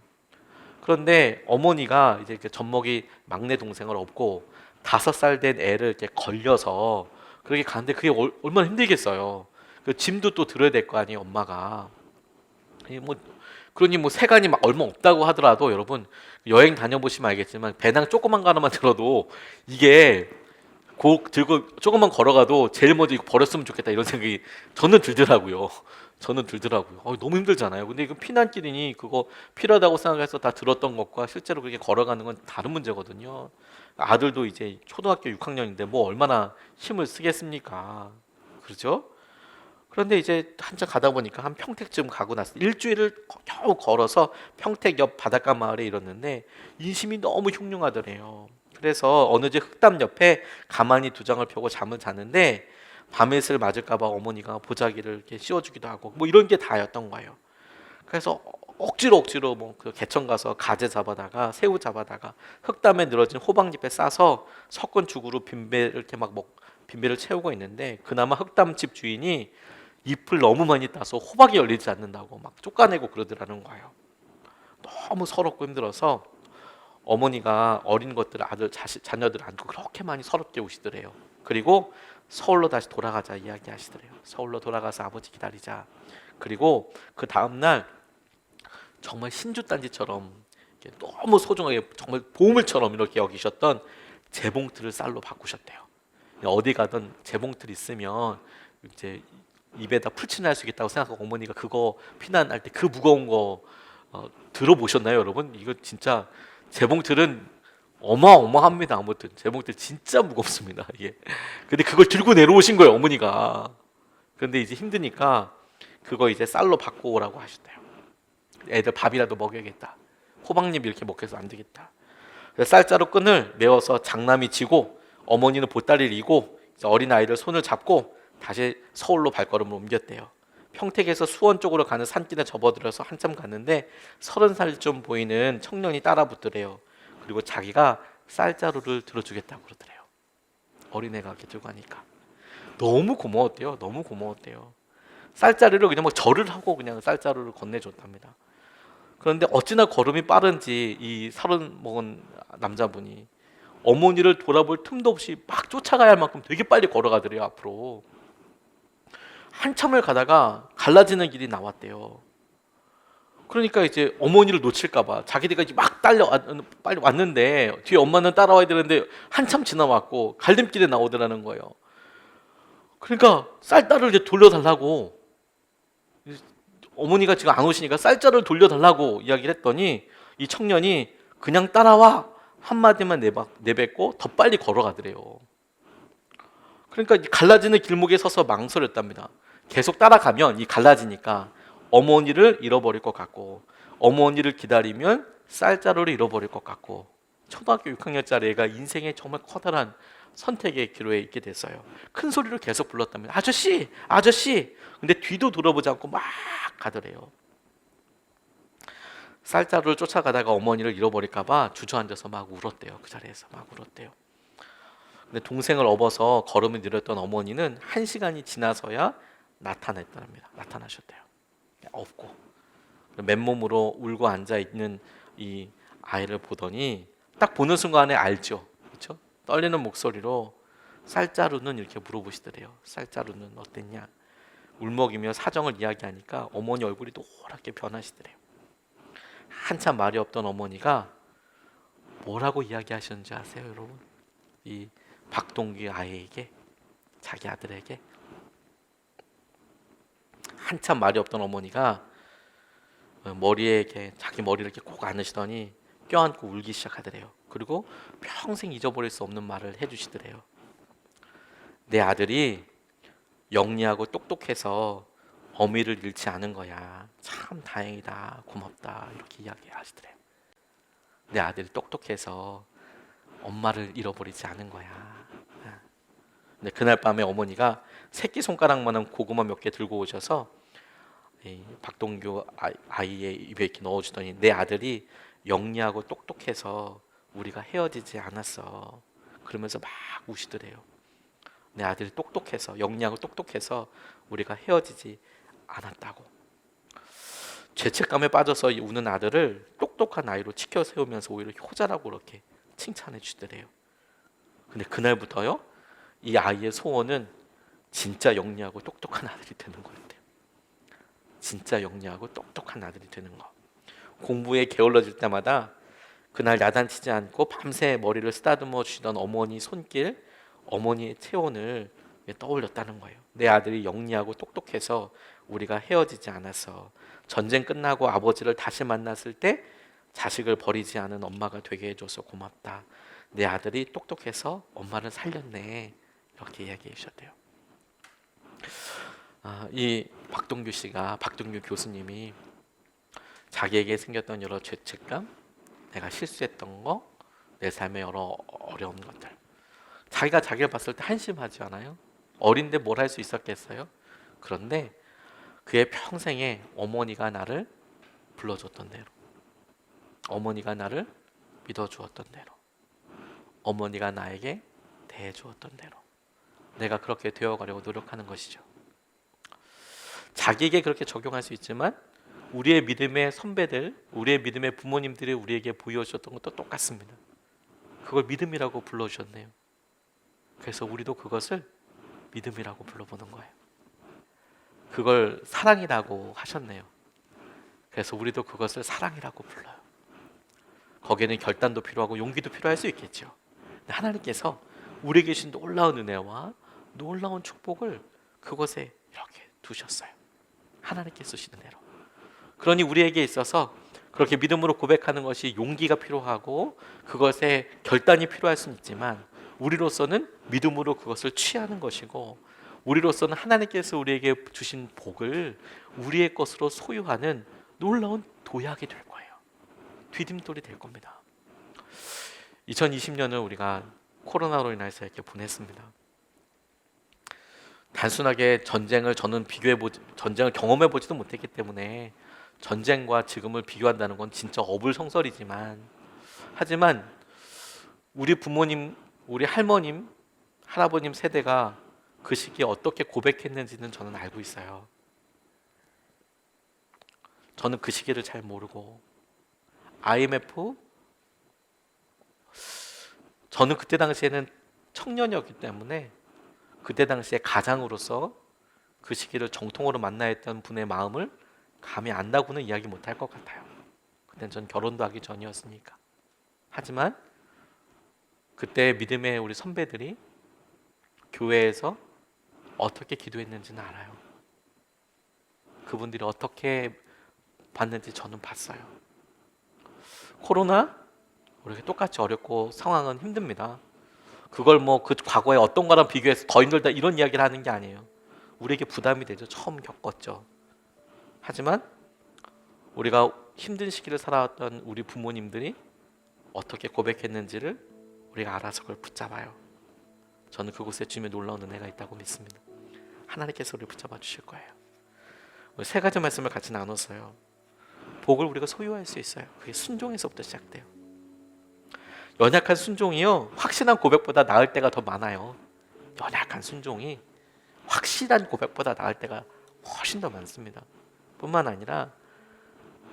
그런데 어머니가 이제 젖먹이 막내 동생을 업고 5살 된 애를 이렇게 걸려서 그렇게 가는데 그게 얼마나 힘들겠어요. 그 짐도 또 들어야 될 거 아니에요, 엄마가. 그러니 뭐 세간이 막 얼마 없다고 하더라도 여러분 여행 다녀보시면 알겠지만 배낭 조그만 거 하나만 들어도 이게 들고 조금만 걸어가도 제일 먼저 이거 버렸으면 좋겠다 이런 생각이 저는 들더라고요. 너무 힘들잖아요. 근데 이거 피난길이니 그거 필요하다고 생각해서 다 들었던 것과 실제로 그렇게 걸어가는 건 다른 문제거든요. 아들도 이제 초등학교 6학년인데 뭐 얼마나 힘을 쓰겠습니까? 그렇죠? 그런데 이제 한참 가다 보니까 한 평택쯤 가고 나서 일주일을 겨우 걸어서 평택 옆 바닷가 마을에 이뤘는데 인심이 너무 흉흉하더래요. 그래서 어느 집 흙담 옆에 가만히 두 장을 펴고 잠을 자는데 밤에슬 맞을까봐 어머니가 보자기를 이렇게 씌워주기도 하고 뭐 이런 게 다였던 거예요. 그래서 억지로 뭐 그 개천 가서 가재 잡아다가 새우 잡아다가 흙담에 늘어진 호박잎에 싸서 섞은 죽으로 빈배를 이렇게 빈배를 채우고 있는데 그나마 흙담집 주인이 잎을 너무 많이 따서 호박이 열리지 않는다고 막 쫓아내고 그러더라는 거예요. 너무 서럽고 힘들어서 어머니가 어린 것들 자녀들 안고 그렇게 많이 서럽게 우시더래요. 그리고 서울로 다시 돌아가자 이야기하시더래요. 서울로 돌아가서 아버지 기다리자. 그리고 그 다음 날 정말 신주단지처럼 너무 소중하게 정말 보물처럼 이렇게 여기셨던 재봉틀을 쌀로 바꾸셨대요. 어디 가든 재봉틀 있으면 이제 입에다 풀칠할 수 있겠다고 생각하고 어머니가 그거 피난할 때 그 무거운 거 들어보셨나요, 여러분? 이거 진짜 재봉틀은 어마어마합니다. 아무튼 재봉틀 진짜 무겁습니다. 이게. 근데 그걸 들고 내려오신 거예요, 어머니가. 그런데 이제 힘드니까 그거 이제 쌀로 바꿔오라고 하셨대요. 애들 밥이라도 먹여야겠다. 호박잎 이렇게 먹혀서 안 되겠다. 그래서 쌀자루 끈을 메어서 장남이 지고 어머니는 보따리를 이고 어린 아이들 손을 잡고 다시 서울로 발걸음을 옮겼대요. 평택에서 수원 쪽으로 가는 산길에 접어들어서 한참 갔는데 30살 좀 보이는 청년이 따라 붙더래요. 그리고 자기가 쌀자루를 들어주겠다고 그러더래요. 어린애가 이렇게 들고 가니까 너무 고마웠대요. 너무 고마웠대요. 쌀자루를 그냥 막 절을 하고 그냥 쌀자루를 건네줬답니다. 그런데 어찌나 걸음이 빠른지 이 30 먹은 남자분이 어머니를 돌아볼 틈도 없이 막 쫓아가야 할 만큼 되게 빨리 걸어가더래요. 앞으로 한참을 가다가 갈라지는 길이 나왔대요. 그러니까 이제 어머니를 놓칠까봐 자기들이 이제 막 빨리 왔는데 뒤에 엄마는 따라와야 되는데 한참 지나왔고 갈림길에 나오더라는 거예요. 그러니까 쌀자루를 이제 돌려달라고, 어머니가 지금 안 오시니까 쌀자루를 돌려달라고 이야기를 했더니 이 청년이 그냥 따라와 한마디만 내뱉고 더 빨리 걸어가더래요. 그러니까 이 갈라지는 길목에 서서 망설였답니다. 계속 따라가면 이 갈라지니까 어머니를 잃어버릴 것 같고 어머니를 기다리면 쌀자루를 잃어버릴 것 같고 초등학교 6학년짜리 애가 인생의 정말 커다란 선택의 기로에 있게 됐어요. 큰 소리로 계속 불렀답니다. 아저씨, 아저씨. 근데 뒤도 돌아보지 않고 막 가더래요. 쌀자루를 쫓아가다가 어머니를 잃어버릴까봐 주저앉아서 막 울었대요. 그 자리에서 막 울었대요. 근데 동생을 업어서 걸음을 느렸던 어머니는 1시간이 지나서야 나타나셨대요. 없고 맨몸으로 울고 앉아 있는 이 아이를 보더니 딱 보는 순간에 알죠, 그렇죠? 떨리는 목소리로 쌀자루는 이렇게 물어보시더래요. 쌀자루는 어땠냐? 울먹이며 사정을 이야기하니까 어머니 얼굴이 노랗게 변하시더래요. 한참 말이 없던 어머니가 뭐라고 이야기하셨는지 아세요, 여러분? 이 박동규 아이에게, 자기 아들에게 한참 말이 없던 어머니가 머리에 이렇게 자기 머리를 이렇게 꼭 안으시더니 껴안고 울기 시작하더래요. 그리고 평생 잊어버릴 수 없는 말을 해주시더래요. 내 아들이 영리하고 똑똑해서 어미를 잃지 않은 거야. 참 다행이다, 고맙다, 이렇게 이야기하시더래요. 내 아들이 똑똑해서 엄마를 잃어버리지 않은 거야. 근데 그날 밤에 어머니가 새끼손가락만한 고구마 몇 개 들고 오셔서 이 박동규 아이의 입에 이렇게 넣어주더니 내 아들이 영리하고 똑똑해서 우리가 헤어지지 않았어. 그러면서 막 우시더래요. 내 아들이 똑똑해서, 영리하고 똑똑해서 우리가 헤어지지 않았다고. 죄책감에 빠져서 우는 아들을 똑똑한 아이로 치켜 세우면서 오히려 효자라고 그렇게 칭찬해 주시더래요. 근데 그날부터요, 이 아이의 소원은 진짜 영리하고 똑똑한 아들이 되는 거였대요. 진짜 영리하고 똑똑한 아들이 되는 거. 공부에 게을러질 때마다 그날 야단치지 않고 밤새 머리를 쓰다듬어 주시던 어머니 손길, 어머니의 체온을 떠올렸다는 거예요. 내 아들이 영리하고 똑똑해서 우리가 헤어지지 않았어. 전쟁 끝나고 아버지를 다시 만났을 때 자식을 버리지 않은 엄마가 되게 해줘서 고맙다. 내 아들이 똑똑해서 엄마를 살렸네. 이렇게 이야기해 주셨대요. 이 박동규 교수님이 자기에게 생겼던 여러 죄책감, 내가 실수했던 거, 내 삶의 여러 어려운 것들, 자기가 자기를 봤을 때 한심하지 않아요? 어린데 뭘 할 수 있었겠어요? 그런데 그의 평생에 어머니가 나를 불러줬던 대로, 어머니가 나를 믿어주었던 대로, 어머니가 나에게 대해주었던 대로 내가 그렇게 되어가려고 노력하는 것이죠. 자기에게 그렇게 적용할 수 있지만 우리의 믿음의 선배들, 우리의 믿음의 부모님들이 우리에게 보여주셨던 것도 똑같습니다. 그걸 믿음이라고 불러주셨네요. 그래서 우리도 그것을 믿음이라고 불러보는 거예요. 그걸 사랑이라고 하셨네요. 그래서 우리도 그것을 사랑이라고 불러요. 거기에는 결단도 필요하고 용기도 필요할 수 있겠죠. 하나님께서 우리에게 주신 놀라운 은혜와 놀라운 축복을 그곳에 이렇게 두셨어요. 하나님께서 주신 은혜로. 그러니 우리에게 있어서 그렇게 믿음으로 고백하는 것이 용기가 필요하고 그것에 결단이 필요할 수는 있지만 우리로서는 믿음으로 그것을 취하는 것이고 우리로서는 하나님께서 우리에게 주신 복을 우리의 것으로 소유하는 놀라운 도약이 될 거예요. 디딤돌이 될 겁니다. 2020년을 우리가 코로나로 인해서 이렇게 보냈습니다. 단순하게 전쟁을 경험해 보지도 못했기 때문에 전쟁과 지금을 비교한다는 건 진짜 어불성설이지만 하지만 우리 부모님, 우리 할머님, 할아버님 세대가 그 시기에 어떻게 고백했는지는 저는 알고 있어요. 저는 그 시기를 잘 모르고 IMF 저는 그때 당시에는 청년이었기 때문에 그때 당시에 가장으로서 그 시기를 정통으로 만나야 했던 분의 마음을 감이 안다고는 이야기 못할 것 같아요. 그땐 전 결혼도 하기 전이었으니까. 하지만 그때 믿음의 우리 선배들이 교회에서 어떻게 기도했는지는 알아요. 그분들이 어떻게 봤는지 저는 봤어요. 코로나 우리가 똑같이 어렵고 상황은 힘듭니다. 그걸 뭐 그 과거에 어떤 거랑 비교해서 더 힘들다 이런 이야기를 하는 게 아니에요. 우리에게 부담이 되죠. 처음 겪었죠. 하지만 우리가 힘든 시기를 살아왔던 우리 부모님들이 어떻게 고백했는지를 우리가 알아서 그걸 붙잡아요. 저는 그곳에 주님의 놀라운 은혜가 있다고 믿습니다. 하나님께서 우리를 붙잡아 주실 거예요. 세 가지 말씀을 같이 나눴어요. 복을 우리가 소유할 수 있어요. 그게 순종에서부터 시작돼요. 연약한 순종이요, 확신한 고백보다 나을 때가 더 많아요. 연약한 순종이 확실한 고백보다 나을 때가 훨씬 더 많습니다. 뿐만 아니라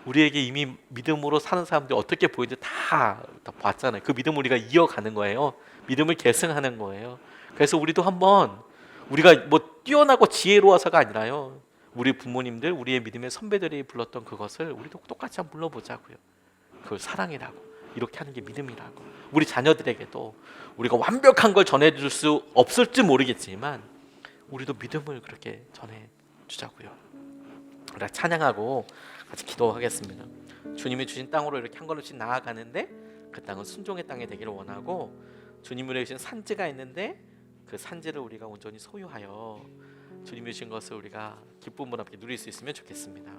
우리에게 이미 믿음으로 사는 사람들이 어떻게 보이는지 다 봤잖아요. 그 믿음을 우리가 이어가는 거예요. 믿음을 계승하는 거예요. 그래서 우리도 한번 우리가 뭐 뛰어나고 지혜로워서가 아니라요, 우리 부모님들, 우리의 믿음의 선배들이 불렀던 그것을 우리도 똑같이 한번 불러보자고요. 그걸 사랑이라고, 이렇게 하는 게 믿음이라고. 우리 자녀들에게도 우리가 완벽한 걸 전해줄 수 없을지 모르겠지만 우리도 믿음을 그렇게 전해주자고요. 우리가 찬양하고 같이 기도하겠습니다. 주님이 주신 땅으로 이렇게 한 걸음씩 나아가는데 그 땅은 순종의 땅이 되기를 원하고, 주님이 주신 산지가 있는데 그 산지를 우리가 온전히 소유하여 주님이 주신 것을 우리가 기쁨으로 함께 누릴 수 있으면 좋겠습니다.